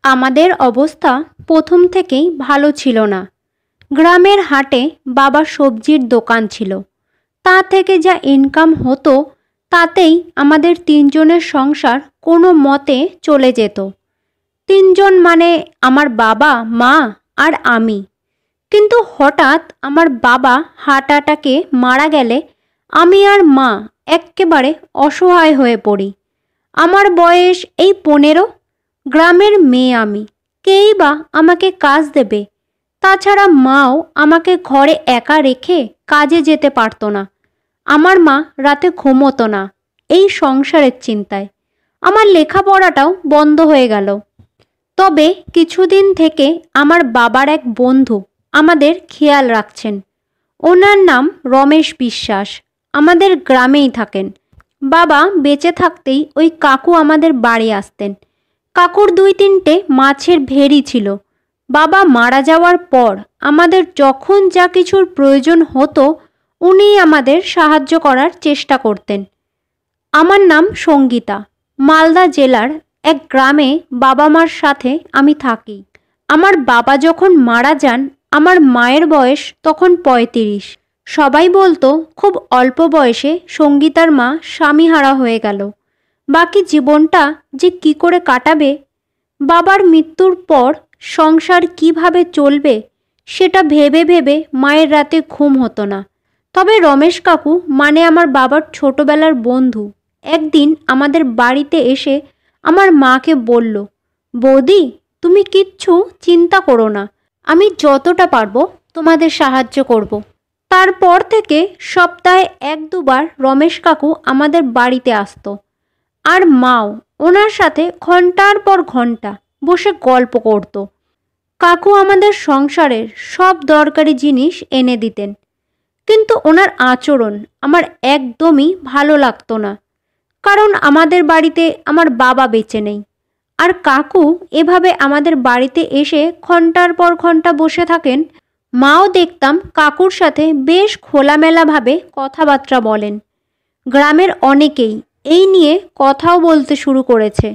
আমাদের অবস্থা প্রথম থেকেই ভালো ছিল না। গ্রামের হাটে বাবার সবজির দোকান ছিল। তা থেকে যা ইনকাম হতো তাতেই আমাদের তিনজনের সংসার কোনো মতে চলে যেত। তিনজন মানে আমার বাবা, মা আর আমি। কিন্তু হঠাৎ আমার বাবা হার্ট অ্যাটাকে মারা গেলে আমি আর মা এক্কেবারে অসহায় হয়ে পড়ি। আমার বয়স এই 15। গ্রামের মেয়ে আমি, কেই বা আমাকে কাজ দেবে? তাছাড়া মাও আমাকে ঘরে একা রেখে কাজে যেতে পারতো না। আমার মা রাতে ঘুমোতো না এই সংসারের চিন্তায়। আমার লেখাপড়াটাও বন্ধ হয়ে গেল। তবে কিছুদিন থেকে আমার বাবার এক বন্ধু আমাদের খেয়াল রাখছেন। ওনার নাম রমেশ বিশ্বাস। আমাদের গ্রামেই থাকেন। বাবা বেঁচে থাকতেই ওই কাকু আমাদের বাড়ি আসতেন। কাকুর 2-3টে মাছের ভেড়ি ছিল। বাবা মারা যাওয়ার পর আমাদের যখন যা কিছুর প্রয়োজন হতো উনিই আমাদের সাহায্য করার চেষ্টা করতেন। আমার নাম সঙ্গীতা। মালদা জেলার এক গ্রামে বাবা মার সাথে আমি থাকি। আমার বাবা যখন মারা যান আমার মায়ের বয়স তখন 35। সবাই বলতো খুব অল্প বয়সে সঙ্গীতার মা স্বামীহারা হয়ে গেল। বাকি জীবনটা যে কি করে কাটাবে, বাবার মৃত্যুর পর সংসার কিভাবে চলবে সেটা ভেবে ভেবে মায়ের রাতে ঘুম হতো না। তবে রমেশ কাকু মানে আমার বাবার ছোটবেলার বন্ধু একদিন আমাদের বাড়িতে এসে আমার মাকে বলল, বৌদি তুমি কিচ্ছু চিন্তা করো না, আমি যতটা পারবো তোমাদের সাহায্য করব। তারপর থেকে সপ্তাহে 1-2 বার রমেশ কাকু আমাদের বাড়িতে আসতো। আর মাও ওনার সাথে ঘন্টার পর ঘন্টা বসে গল্প করত। কাকু আমাদের সংসারের সব দরকারি জিনিস এনে দিতেন। কিন্তু ওনার আচরণ আমার একদমই ভালো লাগতো না। কারণ আমাদের বাড়িতে আমার বাবা বেঁচে নেই। আর কাকু এভাবে আমাদের বাড়িতে এসে ঘন্টার পর ঘন্টা বসে থাকেন। মাও দেখতাম কাকুর সাথে বেশ খোলামেলাভাবে কথাবার্তা বলেন। গ্রামের অনেকেই এই নিয়ে কথাও বলতে শুরু করেছে।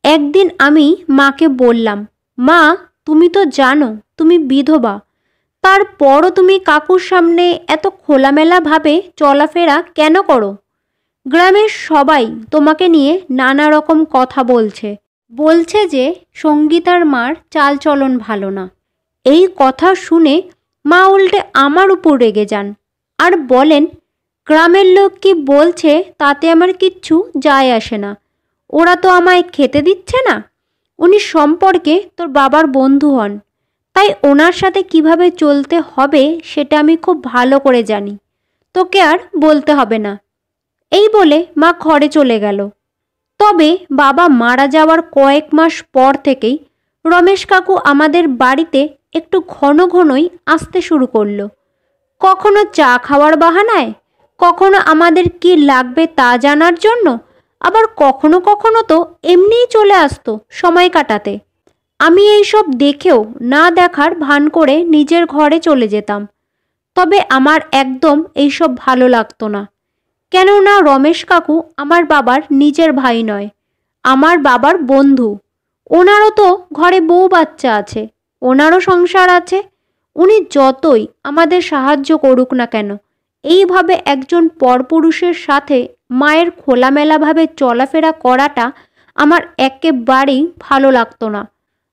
একদিন আমি মাকে বললাম, মা তুমি তো জানো তুমি বিধবা, তারপরও তুমি কাকুর সামনে এত খোলামেলাভাবে চলাফেরা কেন করো? গ্রামের সবাই তোমাকে নিয়ে নানা রকম কথা বলছে যে সঙ্গীতার মার চালচলন ভালো না। এই কথা শুনে মা উল্টে আমার উপর রেগে যান আর বলেন, গ্রামের লোক কি বলছে তাতে আমার কিচ্ছু যায় আসে না। ওরা তো আমায় খেতে দিচ্ছে না। উনি সম্পর্কে তোর বাবার বন্ধু হন, তাই ওনার সাথে কিভাবে চলতে হবে সেটা আমি খুব ভালো করে জানি, তোকে আর বলতে হবে না। এই বলে মা ঘরে চলে গেল। তবে বাবা মারা যাওয়ার কয়েক মাস পর থেকেই রমেশ কাকু আমাদের বাড়িতে একটু ঘন ঘনই আসতে শুরু করলো। কখনো চা খাওয়ার বাহানায়, কখনো আমাদের কি লাগবে তা জানার জন্য, আবার কখনো কখনো তো এমনিই চলে আসতো সময় কাটাতে। আমি এইসব দেখেও না দেখার ভান করে নিজের ঘরে চলে যেতাম। তবে আমার একদম এইসব ভালো লাগতো না। কেননা রমেশ কাকু আমার বাবার নিজের ভাই নয়, আমার বাবার বন্ধু। ওনারও তো ঘরে বউ বাচ্চা আছে, ওনারও সংসার আছে। উনি যতই আমাদের সাহায্য করুক না কেন, এইভাবে একজন পরপুরুষের সাথে মায়ের খোলামেলাভাবে চলাফেরা করাটা আমার একেবারেই ভালো লাগতো না।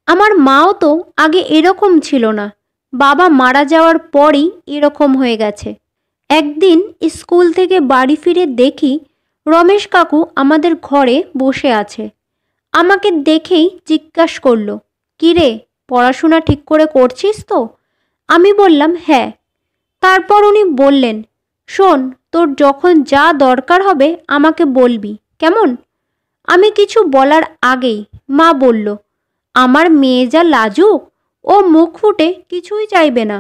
আমার মাও তো আগে এরকম ছিল না, বাবা মারা যাওয়ার পরই এরকম হয়ে গেছে। একদিন স্কুল থেকে বাড়ি ফিরে দেখি রমেশ কাকু আমাদের ঘরে বসে আছে। আমাকে দেখেই জিজ্ঞাসা করলো, কিরে পড়াশোনা ঠিক করে করছিস তো? আমি বললাম হ্যাঁ। তারপর উনি বললেন, শোন, তোর যখন যা দরকার হবে আমাকে বলবি, কেমন? আমি কিছু বলার আগেই মা বলল, আমার মেয়ে যা লাজুক, ও মুখ ফুটে কিছুই চাইবে না।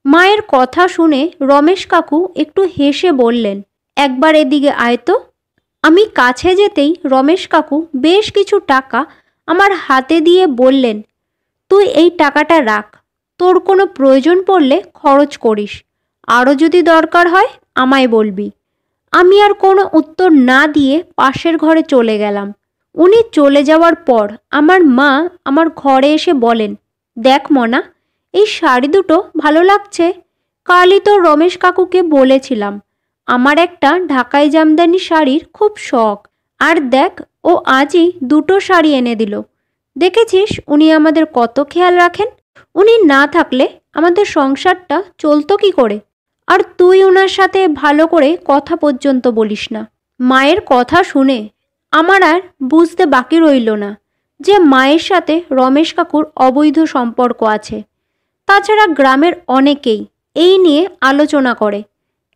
মায়ের কথা শুনে রমেশ কাকু একটু হেসে বললেন, একবার এদিকে আয় তো। আমি কাছে যেতেই রমেশ কাকু বেশ কিছু টাকা আমার হাতে দিয়ে বললেন, তুই এই টাকাটা রাখ, তোর কোনো প্রয়োজন পড়লে খরচ করিস, আরও যদি দরকার হয় আমায় বলবি। আমি আর কোনো উত্তর না দিয়ে পাশের ঘরে চলে গেলাম। উনি চলে যাওয়ার পর আমার মা আমার ঘরে এসে বলেন, দেখ মনা, এই শাড়ি দুটো ভালো লাগছে। কালই তো রমেশ কাকুকে বলেছিলাম আমার একটা ঢাকাই জামদানি শাড়ির খুব শখ, আর দেখ ও আজই দুটো শাড়ি এনে দিল। দেখেছিস উনি আমাদের কত খেয়াল রাখেন। উনি না থাকলে আমাদের সংসারটা চলতো কি করে? আর তুই ওনার সাথে ভালো করে কথা পর্যন্ত বলিস না। মায়ের কথা শুনে আমার আর বুঝতে বাকি রইল না যে মায়ের সাথে রমেশ কাকুর অবৈধ সম্পর্ক আছে। তাছাড়া গ্রামের অনেকেই এই নিয়ে আলোচনা করে।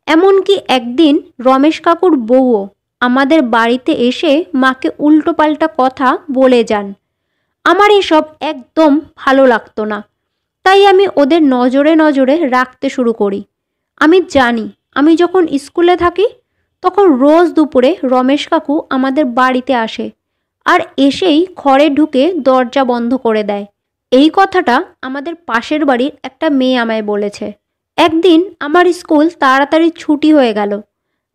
এমনকি একদিন রমেশ কাকুর বউও আমাদের বাড়িতে এসে মাকে উল্টোপাল্টা কথা বলে যান। আমার এসব একদম ভালো লাগতো না, তাই আমি ওদের নজরে নজরে রাখতে শুরু করি। আমি জানি আমি যখন স্কুলে থাকি তখন রোজ দুপুরে রমেশ কাকু আমাদের বাড়িতে আসে, আর এসেই ঘরে ঢুকে দরজা বন্ধ করে দেয়। এই কথাটা আমাদের পাশের বাড়ির একটা মেয়ে আমায় বলেছে। একদিন আমার স্কুল তাড়াতাড়ি ছুটি হয়ে গেল।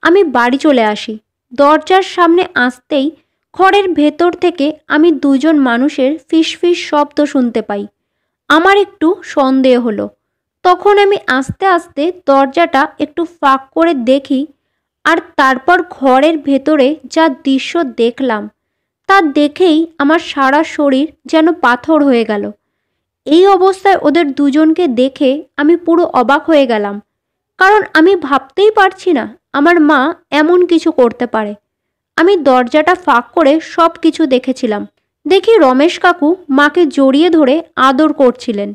আমি বাড়ি চলে আসি। দরজার সামনে আসতেই ঘরের ভেতর থেকে আমি দুজন মানুষের ফিসফিস শব্দ শুনতে পাই। আমার একটু সন্দেহ হলো। তখন আমি আস্তে আস্তে দরজাটা একটু ফাঁক করে দেখি, আর তারপর ঘরের ভেতরে যা দৃশ্য দেখলাম তা দেখেই আমার সারা শরীর যেন পাথর হয়ে গেল। এই অবস্থায় ওদের দুজনকে দেখে আমি পুরো অবাক হয়ে গেলাম, কারণ আমি ভাবতেই পারছি না আমার মা এমন কিছু করতে পারে। আমি দরজাটা ফাঁক করে সব কিছু দেখেছিলাম। দেখি রমেশ কাকু মাকে জড়িয়ে ধরে আদর করছিলেন,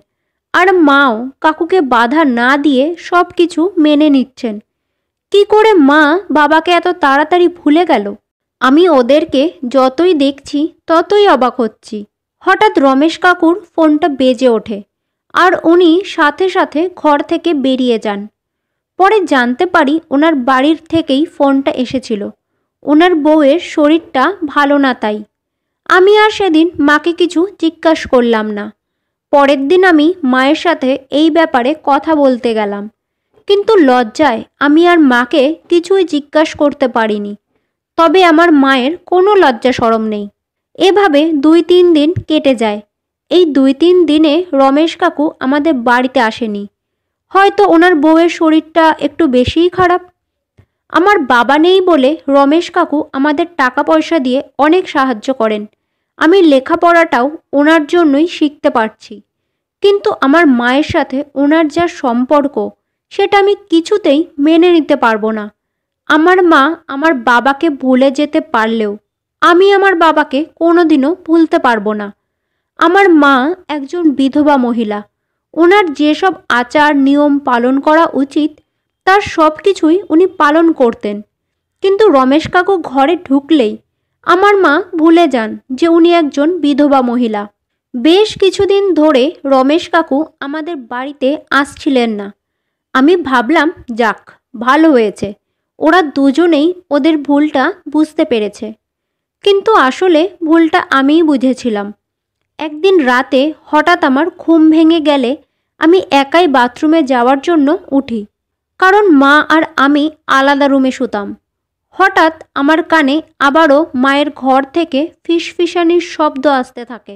আর মাও কাকুকে বাধা না দিয়ে সব কিছু মেনে নিচ্ছেন। কি করে মা বাবাকে এত তাড়াতাড়ি ভুলে গেল? আমি ওদেরকে যতই দেখছি ততই অবাক হচ্ছি। হঠাৎ রমেশ কাকুর ফোনটা বেজে ওঠে, আর উনি সাথে সাথে ঘর থেকে বেরিয়ে যান। পরে জানতে পারি ওনার বাড়ির থেকেই ফোনটা এসেছিল। ওনার বউয়ের শরীরটা ভালো না, তাই আমি আর সেদিন মাকে কিছু জিজ্ঞাসা করলাম না। পরের দিন আমি মায়ের সাথে এই ব্যাপারে কথা বলতে গেলাম, কিন্তু লজ্জায় আমি আর মাকে কিছুই জিজ্ঞাসা করতে পারিনি। তবে আমার মায়ের কোনো লজ্জা শরম নেই। এভাবে 2-3 দিন কেটে যায়। এই 2-3 দিনে রমেশ কাকু আমাদের বাড়িতে আসেনি। হয়তো ওনার বউয়ের শরীরটা একটু বেশিই খারাপ। আমার বাবা নেই বলে রমেশ কাকু আমাদের টাকা পয়সা দিয়ে অনেক সাহায্য করেন। আমি লেখাপড়াটাও ওনার জন্যই শিখতে পারছি। কিন্তু আমার মায়ের সাথে ওনার যা সম্পর্ক সেটা আমি কিছুতেই মেনে নিতে পারবো না। আমার মা আমার বাবাকে ভুলে যেতে পারলেও আমি আমার বাবাকে কোনোদিনও ভুলতে পারবো না। আমার মা একজন বিধবা মহিলা। ওনার যেসব আচার নিয়ম পালন করা উচিত তার সব কিছুই উনি পালন করতেন, কিন্তু রমেশ কাকু ঘরে ঢুকলেই আমার মা ভুলে যান যে উনি একজন বিধবা মহিলা। বেশ কিছুদিন ধরে রমেশ কাকু আমাদের বাড়িতে আসছিলেন না। আমি ভাবলাম যাক, ভালো হয়েছে, ওরা দুজনেই ওদের ভুলটা বুঝতে পেরেছে। কিন্তু আসলে ভুলটা আমিই বুঝেছিলাম। একদিন রাতে হঠাৎ আমার ঘুম ভেঙে গেলে আমি একাই বাথরুমে যাওয়ার জন্য উঠি, কারণ মা আর আমি আলাদা রুমে শুতাম। হঠাৎ আমার কানে আবারও মায়ের ঘর থেকে ফিসফিসানির শব্দ আসতে থাকে।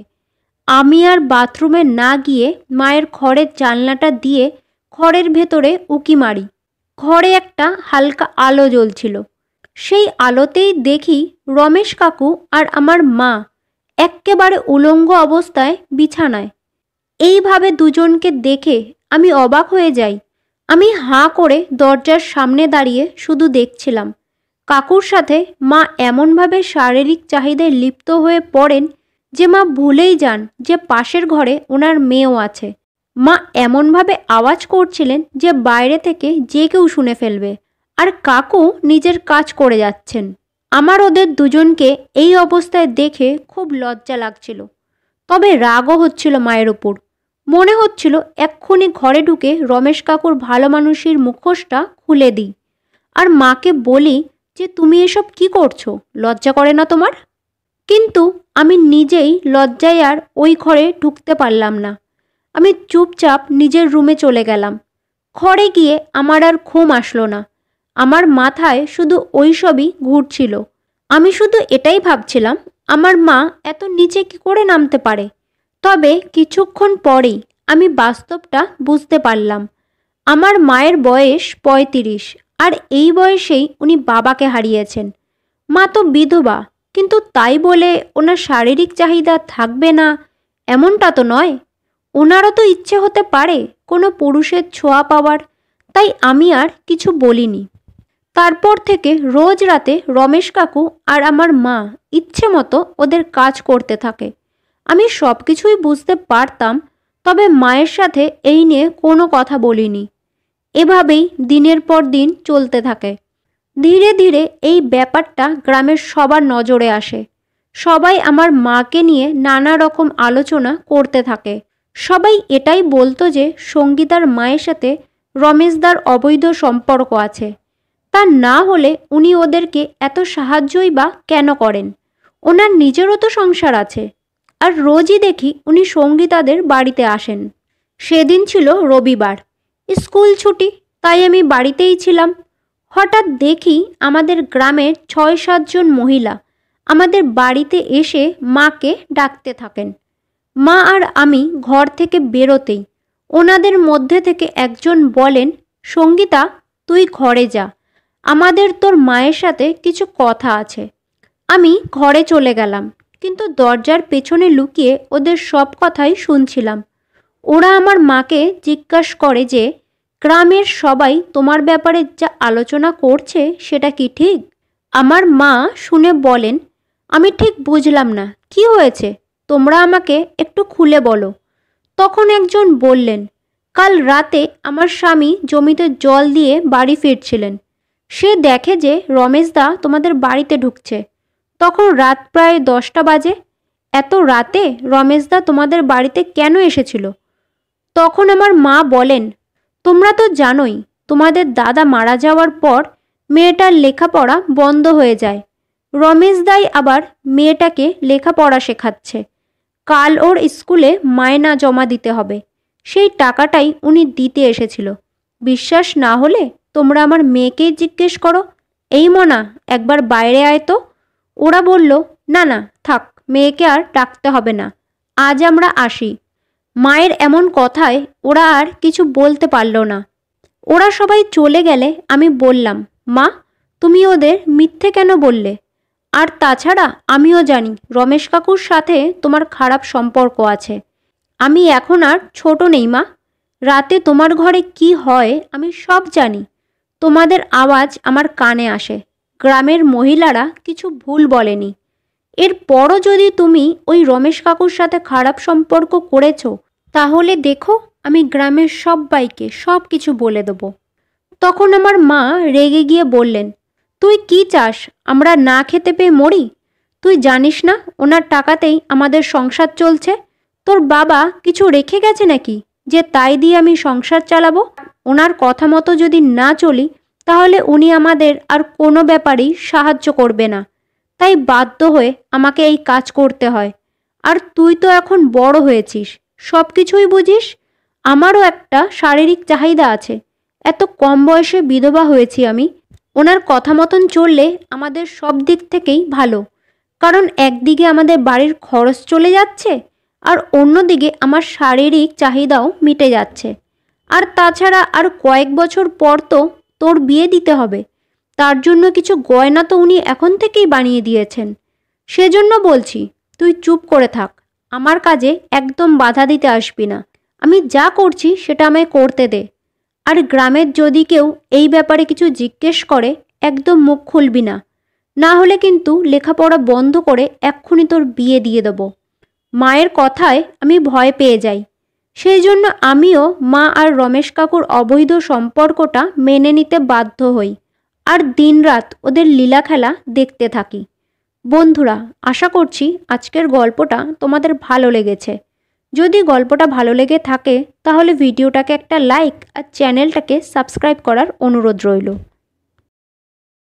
আমি আর বাথরুমে না গিয়ে মায়ের ঘরের জানলাটা দিয়ে ঘরের ভেতরে উঁকি মারি। ঘরে একটা হালকা আলো জ্বলছিল। সেই আলোতেই দেখি রমেশ কাকু আর আমার মা এক্কেবারে উলঙ্গ অবস্থায় বিছানায়। এইভাবে দুজনকে দেখে আমি অবাক হয়ে যাই। আমি হাঁ করে দরজার সামনে দাঁড়িয়ে শুধু দেখছিলাম। কাকুর সাথে মা এমনভাবে শারীরিক চাহিদায় লিপ্ত হয়ে পড়েন যে মা ভুলেই যান যে পাশের ঘরে ওনার মেয়েও আছে। মা এমনভাবে আওয়াজ করছিলেন যে বাইরে থেকে যে কেউ শুনে ফেলবে, আর কাকু নিজের কাজ করে যাচ্ছেন। আমার ওদের দুজনকে এই অবস্থায় দেখে খুব লজ্জা লাগছিল, তবে রাগও হচ্ছিল মায়ের ওপর। মনে হচ্ছিল এক্ষুনি ঘরে ঢুকে রমেশ কাকুর ভালো মানুষের মুখোশটা খুলে দিই, আর মাকে বলি যে তুমি এসব কি করছো, লজ্জা করে না তোমার? কিন্তু আমি নিজেই লজ্জায় আর ওই ঘরে ঢুকতে পারলাম না। আমি চুপচাপ নিজের রুমে চলে গেলাম। ঘরে গিয়ে আমার আর ঘুম আসলো না। আমার মাথায় শুধু ওই সবই ঘুরছিল। আমি শুধু এটাই ভাবছিলাম, আমার মা এত নিচে কি করে নামতে পারে? তবে কিছুক্ষণ পরেই আমি বাস্তবটা বুঝতে পারলাম। আমার মায়ের বয়স ৩৫, আর এই বয়সেই উনি বাবাকে হারিয়েছেন। মা তো বিধবা, কিন্তু তাই বলে ওনার শারীরিক চাহিদা থাকবে না এমনটা তো নয়। ওনারও তো ইচ্ছে হতে পারে কোনো পুরুষের ছোঁয়া পাওয়ার। তাই আমি আর কিছু বলিনি। তারপর থেকে রোজ রাতে রমেশ কাকু আর আমার মা ইচ্ছে মতো ওদের কাজ করতে থাকে। আমি সব কিছুই বুঝতে পারতাম, তবে মায়ের সাথে এই নিয়ে কোনো কথা বলিনি। এভাবেই দিনের পর দিন চলতে থাকে। ধীরে ধীরে এই ব্যাপারটা গ্রামের সবার নজরে আসে। সবাই আমার মাকে নিয়ে নানা রকম আলোচনা করতে থাকে। সবাই এটাই বলতো যে সঙ্গীতার মায়ের সাথে রমেশদার অবৈধ সম্পর্ক আছে। তা না হলে উনি ওদেরকে এত সাহায্যই বা কেন করেন? ওনার নিজেরও তো সংসার আছে। আর রোজই দেখি উনি সঙ্গীতাদের বাড়িতে আসেন। সেদিন ছিল রবিবার, স্কুল ছুটি, তাই আমি বাড়িতেই ছিলাম। হঠাৎ দেখি আমাদের গ্রামের ৬-৭ জন মহিলা আমাদের বাড়িতে এসে মাকে ডাকতে থাকেন। মা আর আমি ঘর থেকে বেরোতেই ওনাদের মধ্যে থেকে একজন বলেন, সঙ্গীতা, তুই ঘরে যা, আমাদের তোর মায়ের সাথে কিছু কথা আছে। আমি ঘরে চলে গেলাম, কিন্তু দরজার পেছনে লুকিয়ে ওদের সব কথাই শুনছিলাম। ওরা আমার মাকে জিজ্ঞাসা করে যে গ্রামের সবাই তোমার ব্যাপারে যা আলোচনা করছে সেটা কি ঠিক? আমার মা শুনে বলেন, আমি ঠিক বুঝলাম না, কি হয়েছে? তোমরা আমাকে একটু খুলে বলো। তখন একজন বললেন, কাল রাতে আমার স্বামী জমিতে জল দিয়ে বাড়ি ফিরছিলেন। সে দেখে যে রমেশদা তোমাদের বাড়িতে ঢুকছে। তখন রাত প্রায় 10টা বাজে। এত রাতে রমেশদা তোমাদের বাড়িতে কেন এসেছিল? তখন আমার মা বলেন, তোমরা তো জানোই, তোমাদের দাদা মারা যাওয়ার পর মেয়েটার লেখাপড়া বন্ধ হয়ে যায়। রমেশদাই আবার মেয়েটাকে লেখাপড়া শেখাচ্ছে। কাল ওর স্কুলে মায়না জমা দিতে হবে, সেই টাকাটাই উনি দিতে এসেছিল। বিশ্বাস না হলে তোমরা আমার মেয়েকেই জিজ্ঞেস করো। এই মনা, একবার বাইরে আয় তো। ওরা বলল, না না থাক, মেয়েকে আর ডাকতে হবে না, আজ আমরা আসি। মায়ের এমন কথায় ওরা আর কিছু বলতে পারল না। ওরা সবাই চলে গেলে আমি বললাম, মা, তুমি ওদের মিথ্যে কেন বললে? আর তাছাড়া আমিও জানি রমেশ কাকুর সাথে তোমার খারাপ সম্পর্ক আছে। আমি এখন আর ছোট নেই মা। রাতে তোমার ঘরে কি হয় আমি সব জানি। তোমাদের আওয়াজ আমার কানে আসে। গ্রামের মহিলারা কিছু ভুল বলেনি। এরপরও যদি তুমি ওই রমেশ কাকুর সাথে খারাপ সম্পর্ক করেছো, তাহলে দেখো আমি গ্রামের সবাইকে সব কিছু বলে দেবো। তখন আমার মা রেগে গিয়ে বললেন, তুই কি চাস আমরা না খেতে পেয়ে মরি? তুই জানিস না ওনার টাকাতেই আমাদের সংসার চলছে? তোর বাবা কিছু রেখে গেছে নাকি যে তাই দিয়ে আমি সংসার চালাবো? ওনার কথা মতো যদি না চলি, তাহলে উনি আমাদের আর কোনো ব্যাপারেই সাহায্য করবে না। তাই বাধ্য হয়ে আমাকে এই কাজ করতে হয়। আর তুই তো এখন বড় হয়েছিস, সব কিছুই বুঝিস। আমারও একটা শারীরিক চাহিদা আছে। এত কম বয়সে বিধবা হয়েছি আমি। ওনার কথা মতন চললে আমাদের সব দিক থেকেই ভালো, কারণ একদিকে আমাদের বাড়ির খরচ চলে যাচ্ছে, আর অন্যদিকে আমার শারীরিক চাহিদাও মিটে যাচ্ছে। আর তাছাড়া আর কয়েক বছর পর তো তোর বিয়ে দিতে হবে। তার জন্য কিছু গয়না তো উনি এখন থেকেই বানিয়ে দিয়েছেন। সেজন্য বলছি, তুই চুপ করে থাক, আমার কাজে একদম বাধা দিতে আসবি না। আমি যা করছি সেটা আমায় করতে দে। আর গ্রামের যদি কেউ এই ব্যাপারে কিছু জিজ্ঞেস করে, একদম মুখ খুলবি না, না হলে কিন্তু লেখাপড়া বন্ধ করে এক্ষুনি তোর বিয়ে দিয়ে দেবো। মায়ের কথায় আমি ভয় পেয়ে যাই। সেই জন্য আমিও মা আর রমেশ কাকুর অবৈধ সম্পর্কটা মেনে নিতে বাধ্য হই, আর দিনরাত ওদের লীলা খেলা দেখতে থাকি। বন্ধুরা, আশা করছি আজকের গল্পটা তোমাদের ভালো লেগেছে। যদি গল্পটা ভালো লেগে থাকে তাহলে ভিডিওটাকে একটা লাইক আর চ্যানেলটাকে সাবস্ক্রাইব করার অনুরোধ রইল।